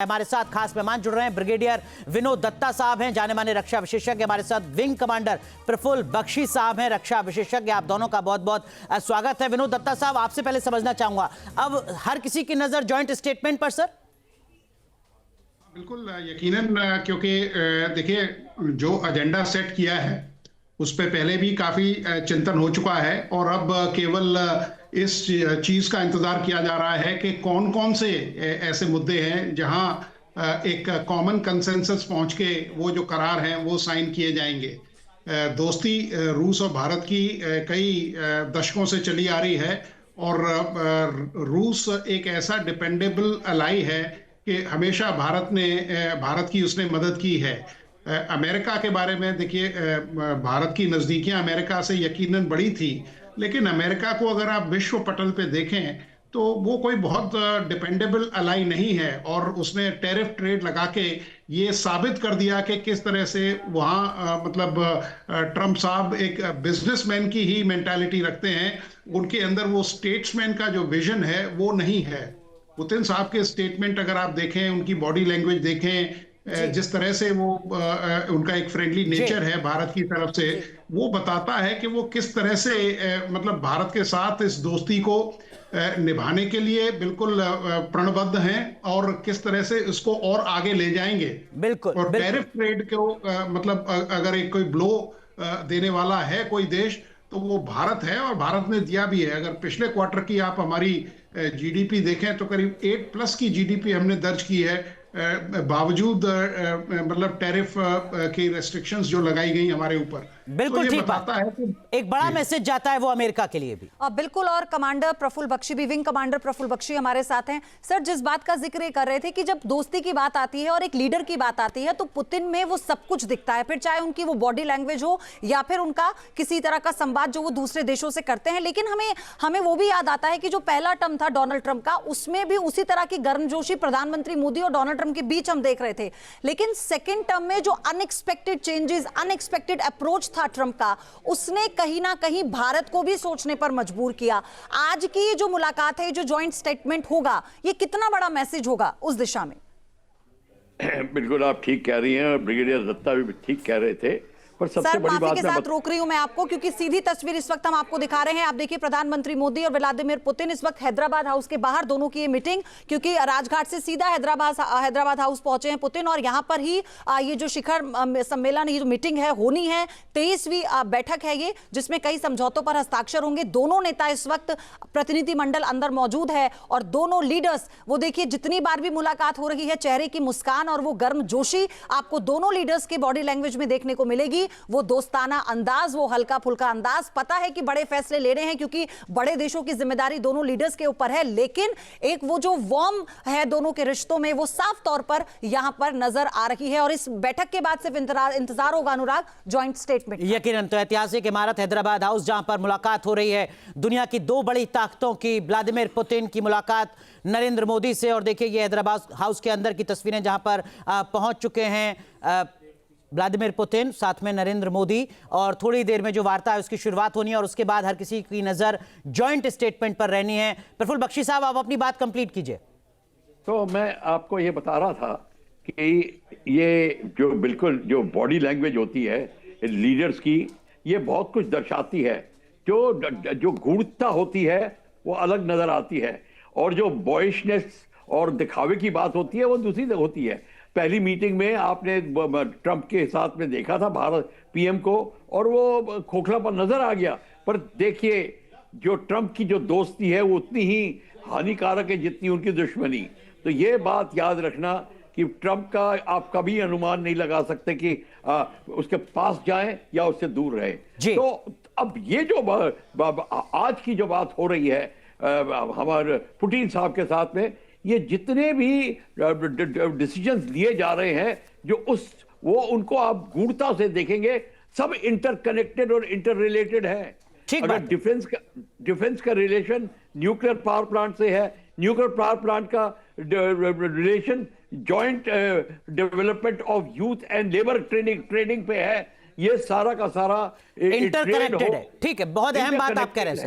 हमारे साथ खास मेहमान जुड़ रहे हैं। ब्रिगेडियर विनोद दत्ता साहब हैं, जाने माने रक्षा विशेषज्ञ। हमारे साथ विंग कमांडर प्रफुल्ल बख्शी साहब हैं, रक्षा विशेषज्ञ। आप दोनों का बहुत बहुत स्वागत है। विनोद दत्ता साहब, आपसे पहले समझना चाहूंगा, अब हर किसी की नजर जॉइंट स्टेटमेंट पर सर। बिल्कुल यकीनन, क्योंकि देखिए, जो एजेंडा सेट किया है उस पे पहले भी काफी चिंतन हो चुका है और अब केवल इस चीज का इंतजार किया जा रहा है कि कौन कौन से ऐसे मुद्दे हैं जहां एक कॉमन कंसेंसस पहुंच के वो जो करार हैं वो साइन किए जाएंगे। दोस्ती रूस और भारत की कई दशकों से चली आ रही है और रूस एक ऐसा डिपेंडेबल अलाई है कि हमेशा भारत की उसने मदद की है। अमेरिका के बारे में देखिए, भारत की नज़दीकियां अमेरिका से यकीनन बड़ी थी, लेकिन अमेरिका को अगर आप विश्व पटल पे देखें तो वो कोई बहुत डिपेंडेबल अलाई नहीं है और उसने टैरिफ ट्रेड लगा के ये साबित कर दिया कि किस तरह से वहाँ ट्रम्प साहब एक बिजनेसमैन की ही मेंटालिटी रखते हैं। उनके अंदर वो स्टेट्समैन का जो विजन है वो नहीं है। पुतिन साहब के स्टेटमेंट अगर आप देखें, उनकी बॉडी लैंग्वेज देखें, जिस तरह से वो उनका एक फ्रेंडली नेचर है भारत की तरफ से, वो बताता है कि वो किस तरह से भारत के साथ इस दोस्ती को निभाने के लिए बिल्कुल प्रणबद्ध हैं और किस तरह से इसको और आगे ले जाएंगे। बिल्कुल। और टैरिफ ट्रेड को अगर एक कोई ब्लो देने वाला है कोई देश तो वो भारत है और भारत ने दिया भी है। अगर पिछले क्वार्टर की आप हमारी जीडीपी देखें तो करीब 8+ की जीडीपी हमने दर्ज की है, बावजूद टैरिफ की रेस्ट्रिक्शंस जो लगाई गई हमारे ऊपर। बिल्कुल तो ठीक बात है कि एक बड़ा मैसेज जाता है वो अमेरिका के लिए भी। बिल्कुल। और कमांडर प्रफुल्ल बख्शी भी, विंग कमांडर प्रफुल्ल बख्शी हमारे साथ हैं। सर, जिस बात का जिक्र कर रहे थे कि जब दोस्ती की बात आती है और एक लीडर की बात आती है तो पुतिन में वो सब कुछ दिखता है, फिर चाहे उनकी वो बॉडी लैंग्वेज हो या फिर उनका किसी तरह का संवाद जो वो दूसरे देशों से करते हैं। लेकिन हमें वो भी याद आता है कि जो पहला टर्म था डोनाल्ड ट्रंप का, उसमें भी उसी तरह की गर्मजोशी प्रधानमंत्री मोदी और डोनाल्ड ट्रंप के बीच हम देख रहे थे। लेकिन सेकेंड टर्म में जो अनएक्सपेक्टेड चेंजेस, अनएक्सपेक्टेड अप्रोच था ट्रंप का, उसने कहीं ना कहीं भारत को भी सोचने पर मजबूर किया। आज की जो मुलाकात है, जो जॉइंट स्टेटमेंट होगा, ये कितना बड़ा मैसेज होगा उस दिशा में? बिल्कुल आप ठीक कह रही हैं, ब्रिगेडियर दत्ता भी ठीक कह रहे थे। पर सबसे बड़ी बात के साथ रोक रही हूं मैं आपको, क्योंकि सीधी तस्वीर इस वक्त हम आपको दिखा रहे हैं। आप देखिए, प्रधानमंत्री मोदी और व्लादिमीर पुतिन इस वक्त हैदराबाद हाउस के बाहर, दोनों की ये मीटिंग, क्योंकि राजघाट से सीधा हैदराबाद हाउस पहुंचे हैं पुतिन और यहां पर ही ये जो शिखर सम्मेलन, ये जो मीटिंग है होनी है, 23वीं बैठक है ये, जिसमें कई समझौतों पर हस्ताक्षर होंगे। दोनों नेता इस वक्त प्रतिनिधिमंडल अंदर मौजूद है और दोनों लीडर्स, वो देखिए जितनी बार भी मुलाकात हो रही है, चेहरे की मुस्कान और वो गर्मजोशी आपको दोनों लीडर्स के बॉडी लैंग्वेज में देखने को मिलेगी। वो दोस्ताना अंदाज, वो हल्का फुल्का अंदाज। पता है कि बड़े फैसले ले रहे हैं क्योंकि बड़े देशों की जिम्मेदारी दोनों लीडर्स के ऊपर है, लेकिन एक वो जो वार्म है दोनों के रिश्तों में, वो साफ तौर पर यहां पर नजर आ रही है। और इस बैठक के बाद सिर्फ इंतजार होगा अनुराग, जॉइंट स्टेटमेंट। यकीनन तो ऐतिहासिक इमारत हैदराबाद हाउस जहां पर मुलाकात हो रही है दुनिया की दो बड़ी ताकतों की, व्लादिमीर पुतिन की मुलाकात नरेंद्र मोदी से। और देखिए ये हैदराबाद हाउस के अंदर की तस्वीरें जहां पर पहुंच चुके हैं व्लादिमीर पुतिन, साथ में नरेंद्र मोदी, और थोड़ी देर में जो वार्ता है उसकी शुरुआत होनी है और उसके बाद हर किसी की नजर जॉइंट स्टेटमेंट पर रहनी है। प्रफुल्ल बख्शी साहब, आप अपनी बात कंप्लीट कीजिए। तो मैं आपको ये बता रहा था कि ये जो बिल्कुल जो बॉडी लैंग्वेज होती है लीडर्स की, ये बहुत कुछ दर्शाती है। जो गूढ़ता होती है वो अलग नजर आती है और जो बॉयिशनेस और दिखावे की बात होती है वो दूसरी होती है। पहली मीटिंग में आपने ट्रंप के साथ में देखा था भारत पीएम को और वो खोखलापन नजर आ गया। पर देखिए, जो ट्रंप की जो दोस्ती है वो उतनी ही हानिकारक है जितनी उनकी दुश्मनी। तो ये बात याद रखना कि ट्रंप का आप कभी अनुमान नहीं लगा सकते कि उसके पास जाएं या उससे दूर रहे। तो अब ये जो आज की जो बात हो रही है हमारे पुतिन साहब के साथ में, ये जितने भी डिसीजंस लिए जा रहे हैं वो उनको आप गूढ़ता से देखेंगे, सब इंटरकनेक्टेड और इंटररिलेटेड है। अगर डिफेंस का रिलेशन न्यूक्लियर पावर प्लांट से है, न्यूक्लियर पावर प्लांट का relation joint development of youth and labour training पे है, ये सारा का सारा इंटरकनेक्टेड है। ठीक है, बहुत अहम बात आप कह रहे हैं।